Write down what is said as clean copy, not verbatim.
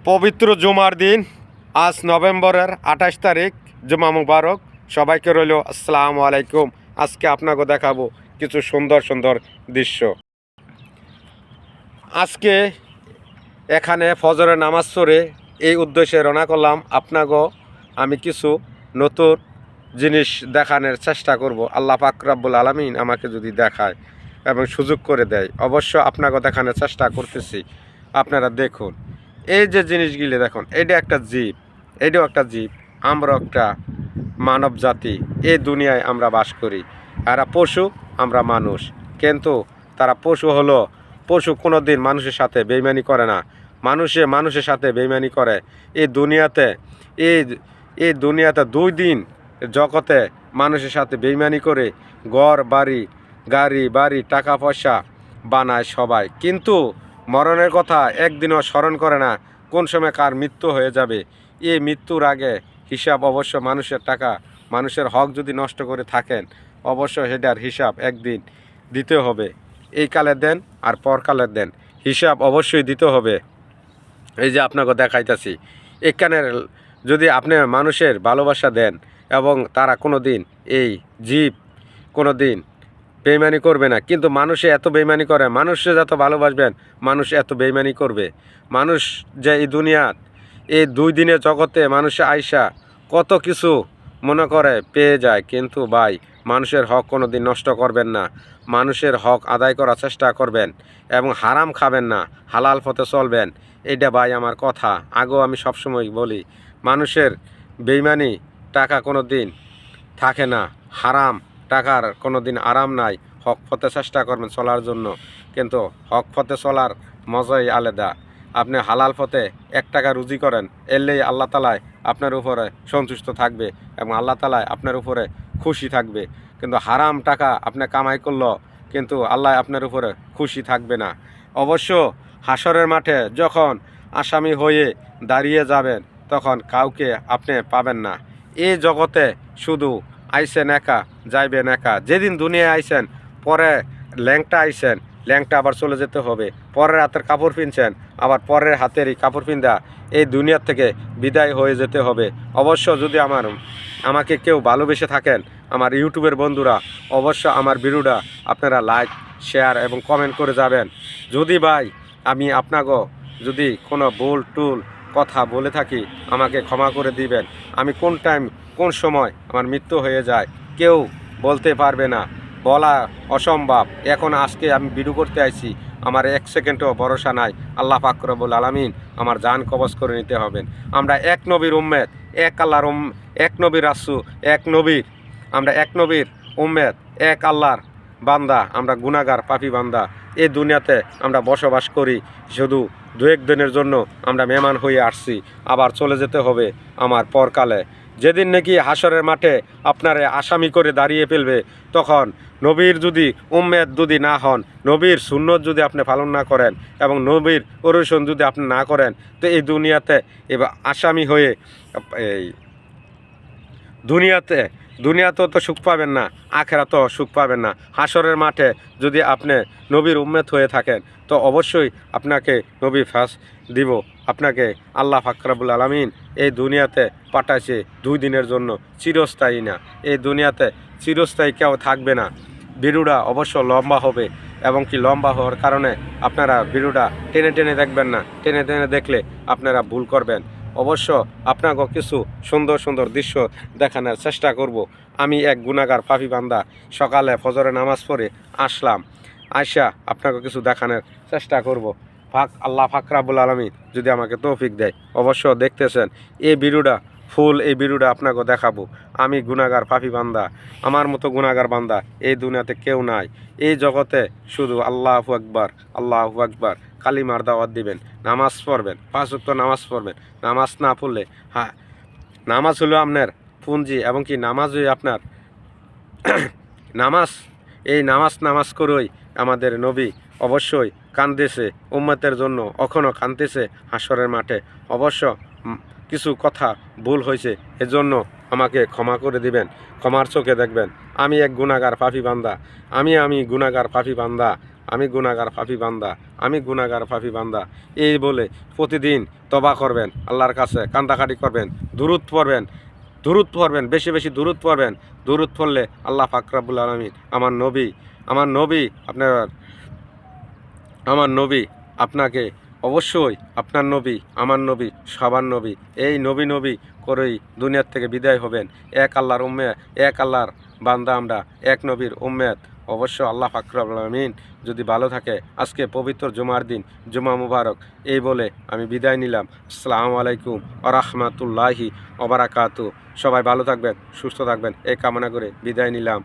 পবিত্র জুমার দিন আজ নভেম্বরের 28 তারিখ জুমা মুবারক। সবাইকে রইল আসসালামু আলাইকুম। আজকে আপনাকে দেখাবো কিছু সুন্দর সুন্দর দৃশ্য। আজকে এখানে ফজরের নামাজ পড়ে এই উদ্দেশ্যে রওনা করলাম। আপনাকে আমি কিছু নতুন জিনিস দেখানোর চেষ্টা করব। আল্লাহ পাক রব্বুল আলামিন আমাকে যদি দেখায় এবং সুযোগ করে দেয়, অবশ্য আপনাকে দেখানোর চেষ্টা করতেছি। আপনারা দেখুন এই যে জিনিসগুলি দেখুন, এটা একটা জীব, এটাও একটা জীব, আমরা একটা মানব জাতি। এই দুনিয়ায় আমরা বাস করি। এরা পশু, আমরা মানুষ। কিন্তু তারা পশু হলো, পশু কোনো দিন মানুষের সাথে বেইমানি করে না, মানুষের সাথে বেইমানি করে। এই দুনিয়াতে এই দুনিয়াতে 2 দিন জগতে মানুষের সাথে বেইমানি করে ঘর বাড়ি, গাড়ি বাড়ি, টাকা পয়সা বানায় সবাই, কিন্তু মরণের কথা একদিনও স্মরণ করে না কোন সময় কার মৃত্যু হয়ে যাবে। এই মৃত্যুর আগে হিসাব অবশ্য মানুষের টাকা, মানুষের হক যদি নষ্ট করে থাকেন, অবশ্য সেটার হিসাব একদিন দিতে হবে। এই কালে দেন আর পরকালের দেন, হিসাব অবশ্যই দিতে হবে। এই যে আপনাকে দেখাইতেছি, এখানের যদি আপনি মানুষের ভালোবাসা দেন এবং তারা কোনো দিন, এই জীব কোনো দিন বেইমানি করবে না, কিন্তু মানুষে এত বেইমানি করে। মানুষে যত ভালোবাসবেন মানুষ এত বেইমানি করবে। মানুষ যে এই দুনিয়ার এই 2 দিনের জগতে মানুষে আইসা কত কিছু মনে করে পেয়ে যায়, কিন্তু ভাই মানুষের হক কোনো দিন নষ্ট করবেন না, মানুষের হক আদায় করার চেষ্টা করবেন এবং হারাম খাবেন না, হালাল পথে চলবেন। এটা ভাই আমার কথা, আগেও আমি সবসময় বলি, মানুষের বেইমানি টাকা কোনো দিন থাকে না, হারাম টাকার কোনো দিন আরাম নাই। হক পথে চেষ্টা করবেন চলার জন্য, কিন্তু হক পথে চলার মজাই আলাদা। আপনি হালাল পথে 1 টাকা রুজি করেন, এলেই আল্লাহ তালায় আপনার উপরে সন্তুষ্ট থাকবে এবং আল্লাহ তালায় আপনার উপরে খুশি থাকবে। কিন্তু হারাম টাকা আপনি কামাই করলো, কিন্তু আল্লাহ আপনার উপরে খুশি থাকবে না। অবশ্য হাসরের মাঠে যখন আসামি হয়ে দাঁড়িয়ে যাবেন, তখন কাউকে আপনি পাবেন না। এই জগতে শুধু আইসেন একা, যাইবেন একা। যেদিন দুনিয়ায় আইসেন, পরে ল্যাংটা আইসেন, ল্যাংটা আবার চলে যেতে হবে। পরের হাতের কাপড় পিনছেন, আবার পরের হাতেরই কাপড় পিন্দা এই দুনিয়ার থেকে বিদায় হয়ে যেতে হবে। অবশ্য যদি আমাকে কেউ ভালোবেসে থাকেন, আমার ইউটিউবের বন্ধুরা, অবশ্য আমার ভিডিওটা আপনারা লাইক, শেয়ার এবং কমেন্ট করে যাবেন। যদি ভাই আমি আপনাকে যদি কোনো ভুল টুল কথা বলে থাকি, আমাকে ক্ষমা করে দিবেন। আমি কোন টাইম কোন সময় আমার মৃত্যু হয়ে যায় কেউ বলতে পারবে না, বলা অসম্ভব। এখন আজকে আমি ভিডিও করতে আইছি, আমার 1 সেকেন্ডও ভরসা নাই। আল্লাহ পাক রব্বুল আলামিন আমার জান কবজ করে নিতে হবেন। আমরা এক নবীর উম্মেত, এক আল্লাহর এক নবীর রাসূল, এক নবীর, আমরা এক নবীর উম্মেত, এক আল্লাহর বান্দা। আমরা গুনাহগার পাপী বান্দা। এই দুনিয়াতে আমরা বসবাস করি শুধু 2-1 দিনের জন্য। আমরা মেহমান হয়ে আসছি, আবার চলে যেতে হবে আমার পরকালে। যেদিন নাকি হাসরের মাঠে আপনারে আসামি করে দাঁড়িয়ে ফেলবে, তখন নবীর যদি উম্মেত যদি না হন, নবীর সুন্নত যদি আপনি পালন না করেন এবং নবীর অনুসরণ যদি আপনি না করেন, তো এই দুনিয়াতে এবার আসামি হয়ে এই দুনিয়াতেও তো সুখ পাবেন না, আখেরাতেও সুখ পাবেন না। হাসরের মাঠে যদি আপনি নবীর উম্মেত হয়ে থাকেন, তো অবশ্যই আপনাকে নবী ফাঁস দিব। আপনাকে আল্লাহ পাক রব্বুল আলামিন এই দুনিয়াতে পাঠাইছে 2 দিনের জন্য, চিরস্থায়ী না। এই দুনিয়াতে চিরস্থায়ী কেউ থাকবে না। ভিডিওটা অবশ্য লম্বা হবে, এবং কি লম্বা হওয়ার কারণে আপনারা ভিডিওটা টেনে টেনে দেখবেন না। টেনে টেনে দেখলে আপনারা ভুল করবেন। অবশ্য আপনাকে কিছু সুন্দর সুন্দর দৃশ্য দেখানোর চেষ্টা করব। আমি এক গুনাহগার পাপী বান্দা, সকালে ফজরে নামাজ পড়ে আসলাম, আয়সা আপনাকে কিছু দেখানোর চেষ্টা করব। আল্লাহ পাক রব্বুল আলামিন যদি আমাকে তৌফিক দেয়। অবশ্য দেখতেছেন এই ভিডিওটা ফুল, এই ভিডিওটা আপনাকে দেখাবো। আমি গুনাহগার পাপী বান্দা, আমার মতো গুনাহগার বান্দা এই দুনিয়াতে কেউ নাই। এই জগতে শুধু আল্লাহু আকবার, আল্লাহু আকবার কালিমার দাওয়াত দিবেন, নামাজ পড়বেন, 5 ওয়াক্ত নামাজ পড়বেন। নামাজ না পড়লে, হ্যাঁ, নামাজ হলো আপনার পুঁজি, এবং কি নামাজই আপনার নামাজ। এই নামাজ করেই আমাদের নবী অবশ্যই কাঁদতেছে উম্মতের জন্য, এখনও কাঁদতেছে হাসরের মাঠে। অবশ্য কিছু কথা ভুল হয়েছে, এজন্য আমাকে ক্ষমা করে দিবেন, ক্ষমার চোখে দেখবেন। আমি এক গুনাহগার পাপী বান্দা, আমি গুনাহগার পাপী বান্দা। আমি গুনাহগার পাপী বান্দা, আমি গুনাহগার পাপী বান্দা। এই বলে প্রতিদিন তওবা করবেন, আল্লাহর কাছে কান্দাকাটি করবেন, দুরূদ পড়বেন, বেশি বেশি দুরূদ পড়বেন। দুরূদ পড়লে আল্লাহ পাক রব্বুল আলামিন আমার নবী আপনাকে অবশ্যই, আপনার নবী, আমার নবী, সবার নবী, এই নবী করেই দুনিয়ার থেকে বিদায় হবেন। এক আল্লাহর এক আল্লাহর বান্দা আমরা, এক নবীর উম্মেত। অবশ্য আল্লাহ পাক রব্বুল আলামিন যদি ভালো থাকে, আজকে পবিত্র জুমার দিন, জুমা মুবারক। এই বলে আমি বিদায় নিলাম। আসসালামু আলাইকুম ওয়া রাহমাতুল্লাহি ওয়া বারাকাতুহু। সবাই ভালো থাকবেন, সুস্থ থাকবেন, এই কামনা করে বিদায় নিলাম।